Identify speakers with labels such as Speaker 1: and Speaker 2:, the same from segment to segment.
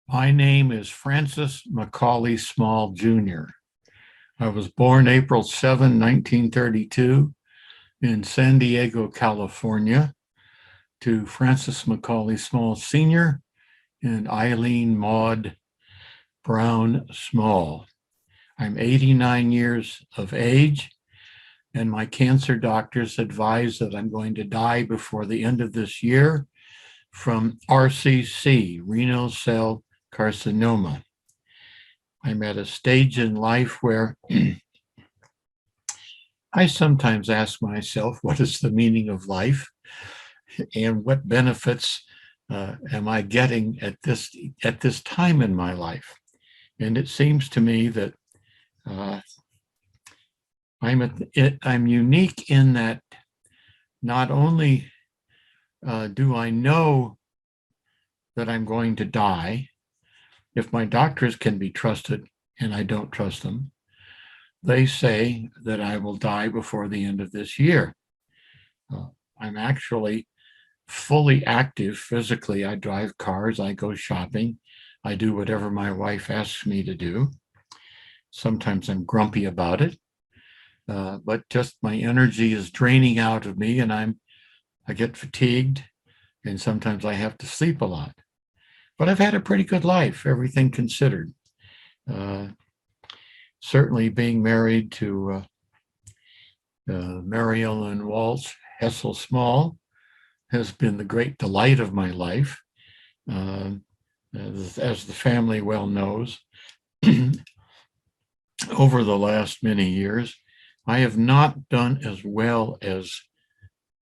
Speaker 1: My name is Francis Macaulay Small Jr. I was born April 7, 1932 in San Diego, California, to Francis Macaulay Small Sr. and Eileen Maud Brown Small. I'm 89 years of age, and my cancer doctors advise that I'm going to die before the end of this year from RCC, renal cell carcinoma. I'm at a stage in life where I sometimes ask myself, what is the meaning of life and what benefits am I getting at this time in my life? And it seems to me that uh, I'm unique in that not only do I know that I'm going to die, if my doctors can be trusted, and I don't trust them, they say that I will die before the end of this year. I'm actually fully active physically. I drive cars, I go shopping, I do whatever my wife asks me to do. Sometimes I'm grumpy about it, but just my energy is draining out of me, and I get fatigued, and sometimes I have to sleep a lot. But I've had a pretty good life, everything considered. Uh, Certainly, being married to Mary Ellen Walsh Hessel Small has been the great delight of my life. Uh, as the family well knows, over the last many years, I have not done as well as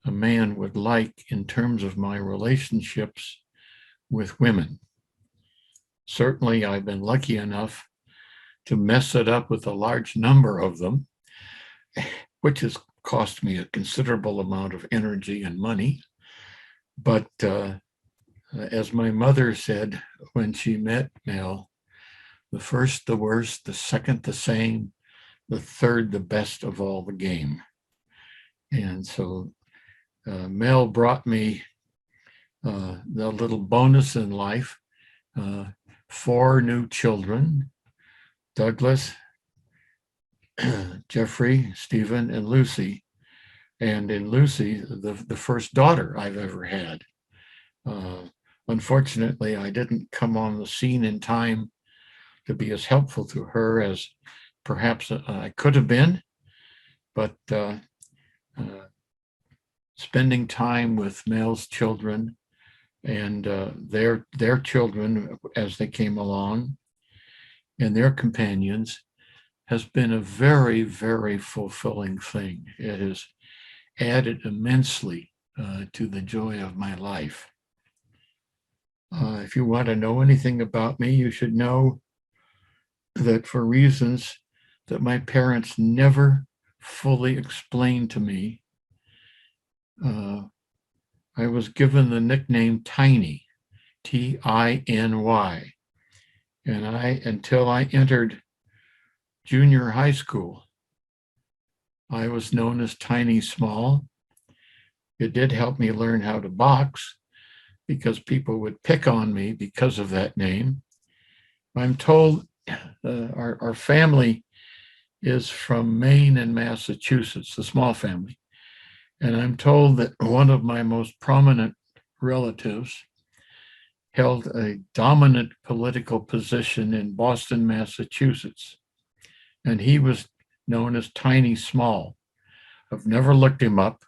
Speaker 1: a man would like in terms of my relationships with women. Certainly, I've been lucky enough to mess it up with a large number of them, which has cost me a considerable amount of energy and money. But as my mother said when she met Mel, the first the worst, the second the same, the third the best of all the game. And so Mel brought me the little bonus in life, uh, 4 new children, Douglas, Jeffrey, Stephen, and Lucy. And in Lucy, the first daughter I've ever had. Uh, Unfortunately, I didn't come on the scene in time to be as helpful to her as perhaps I could have been, but spending time with Mel's children and their children as they came along and their companions has been a very, very fulfilling thing. It has added immensely to the joy of my life. If you want to know anything about me, you should know that for reasons that my parents never fully explained to me, I was given the nickname Tiny, Tiny. And until I entered junior high school, I was known as Tiny Small. It did help me learn how to box because people would pick on me because of that name. I'm told our family is from Maine and Massachusetts, the Small family. And I'm told that one of my most prominent relatives held a dominant political position in Boston, Massachusetts. And he was known as Tiny Small. I've never looked him up,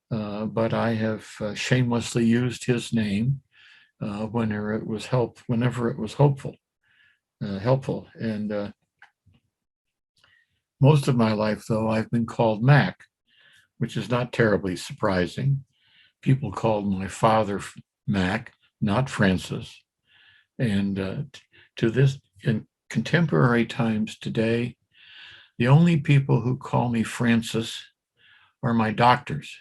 Speaker 1: but I have shamelessly used his name whenever it was helpful. And most of my life, though, I've been called Mac, which is not terribly surprising. People called my father Mac, not Francis. And to this, in contemporary times today, the only people who call me Francis are my doctors,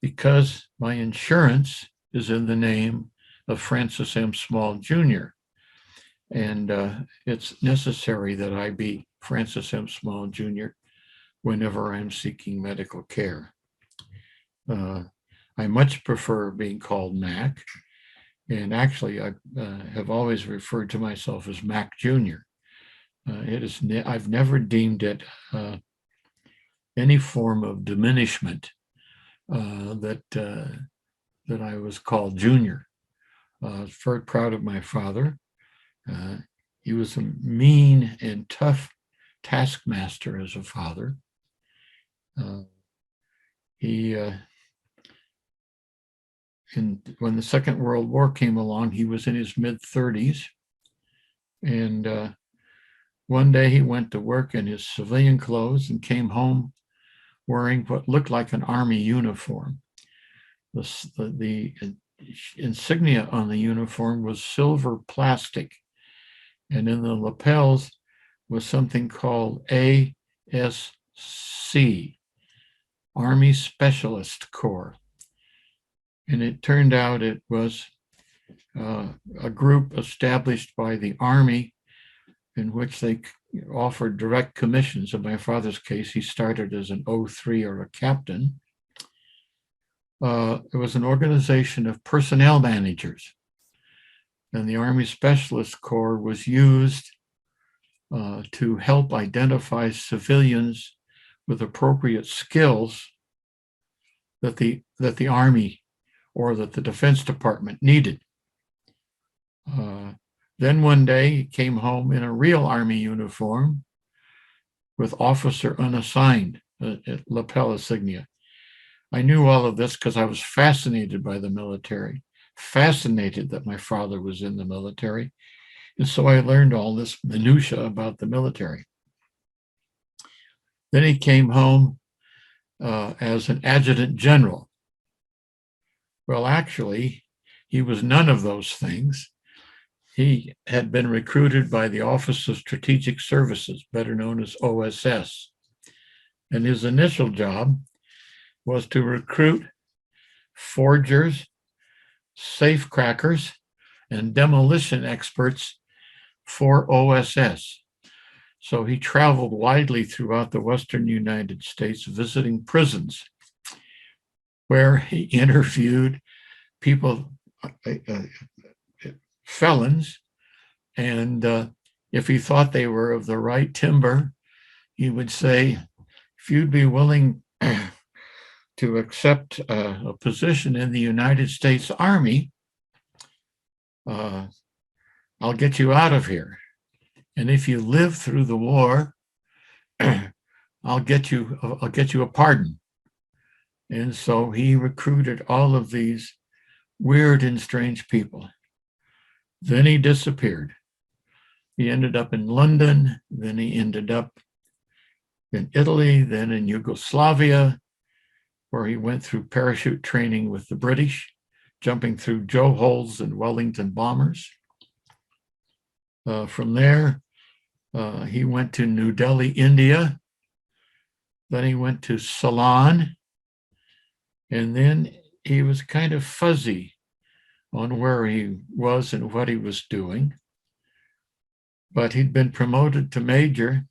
Speaker 1: because my insurance is in the name of Francis M. Small Jr. And it's necessary that I be Francis M. Small Jr. whenever I'm seeking medical care. I much prefer being called Mac. And actually, I have always referred to myself as Mac Jr. I've never deemed it any form of diminishment that I was called Junior. I was very proud of my father. Uh, he was a mean and tough taskmaster as a father. He when the Second World War came along, he was in his mid-30s, and one day he went to work in his civilian clothes and came home wearing what looked like an army uniform. The insignia on the uniform was silver plastic, and in the lapels was something called ASC, Army Specialist Corps. And it turned out it was a group established by the Army in which they offered direct commissions. In my father's case, he started as an 03 or a captain. It was an organization of personnel managers. And the Army Specialist Corps was used to help identify civilians with appropriate skills that the Army or that the Defense Department needed. Then one day he came home in a real Army uniform with officer unassigned lapel insignia. I knew all of this because I was fascinated by the military, fascinated that my father was in the military. And so I learned all this minutia about the military. Then he came home as an adjutant general. Well, actually, he was none of those things. He had been recruited by the Office of Strategic Services, better known as OSS. And his initial job was to recruit forgers, safecrackers, and demolition experts for OSS. So he traveled widely throughout the Western United States, visiting prisons where he interviewed people, felons, and if he thought they were of the right timber, he would say, if you'd be willing to accept a position in the United States Army, I'll get you out of here. And if you live through the war, I'll get you a pardon. And so he recruited all of these weird and strange people. Then he disappeared. He ended up in London, then he ended up in Italy, then in Yugoslavia, where he went through parachute training with the British, jumping through Joe holes and Wellington bombers. From there, he went to New Delhi, India. Then he went to Ceylon. And then he was kind of fuzzy on where he was and what he was doing. But he'd been promoted to major.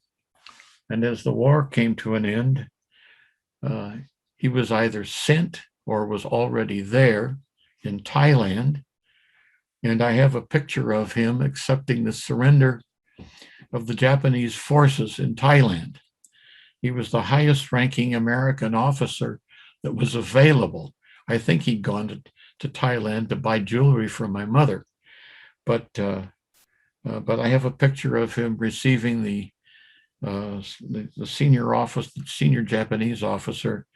Speaker 1: And as the war came to an end, he was either sent or was already there in Thailand. And I have a picture of him accepting the surrender of the Japanese forces in Thailand. He was the highest ranking American officer that was available. I think he'd gone to Thailand to buy jewelry for my mother. But I have a picture of him receiving the senior Japanese officer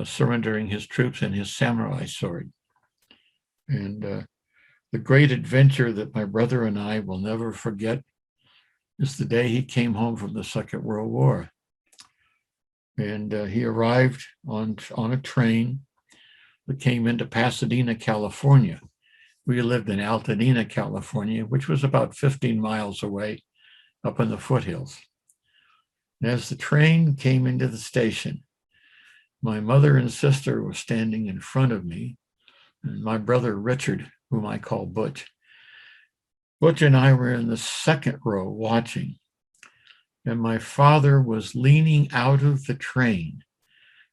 Speaker 1: surrendering his troops and his samurai sword. And the great adventure that my brother and I will never forget is the day he came home from the Second World War. And he arrived on a train that came into Pasadena, California. We lived in Altadena, California, which was about 15 miles away up in the foothills. And as the train came into the station, my mother and sister were standing in front of me, and my brother Richard, whom I call Butch. Butch and I were in the second row watching, and my father was leaning out of the train.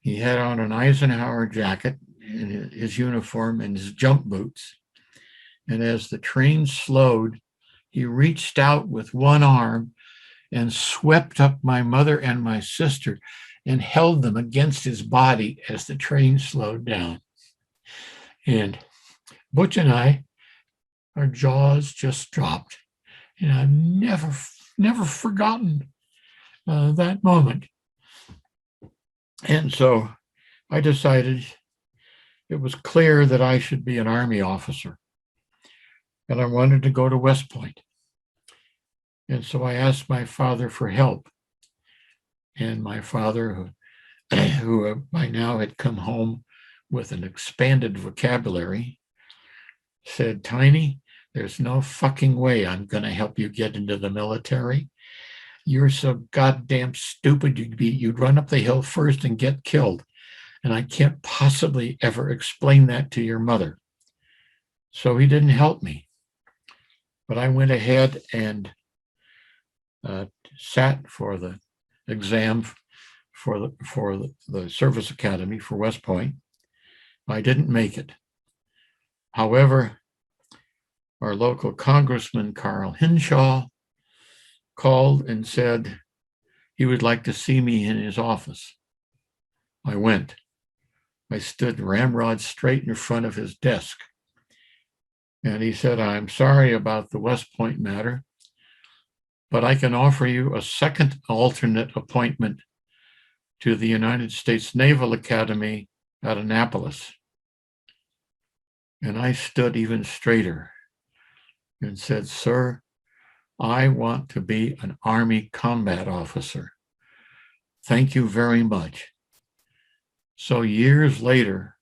Speaker 1: He had on an Eisenhower jacket, and his uniform, and his jump boots. And as the train slowed, he reached out with one arm and swept up my mother and my sister and held them against his body as the train slowed down. And Butch and I, our jaws just dropped. And I've never forgotten that moment. And so I decided it was clear that I should be an Army officer. And I wanted to go to West Point. And so I asked my father for help. And my father, who by now had come home with an expanded vocabulary, said, "Tiny, there's no fucking way I'm going to help you get into the military. You're so goddamn stupid. You'd run up the hill first and get killed. And I can't possibly ever explain that to your mother." So he didn't help me. But I went ahead and sat for the exam for the service academy for West Point. I didn't make it. However, our local congressman, Carl Hinshaw, called and said he would like to see me in his office. I went. I stood ramrod straight in front of his desk. And he said, "I'm sorry about the West Point matter, but I can offer you a second alternate appointment to the United States Naval Academy at Annapolis." And I stood even straighter and said, "Sir, I want to be an Army combat officer. Thank you very much." So years later,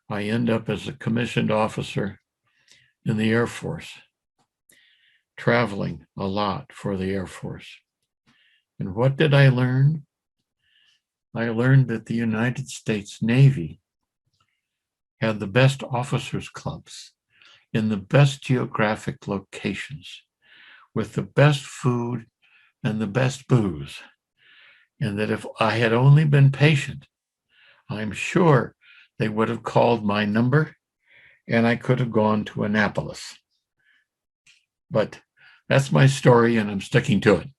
Speaker 1: I end up as a commissioned officer in the Air Force, traveling a lot for the Air Force. And what did I learn? I learned that the United States Navy had the best officers' clubs in the best geographic locations, with the best food and the best booze. And that if I had only been patient, I'm sure they would have called my number and I could have gone to Annapolis. But that's my story and I'm sticking to it.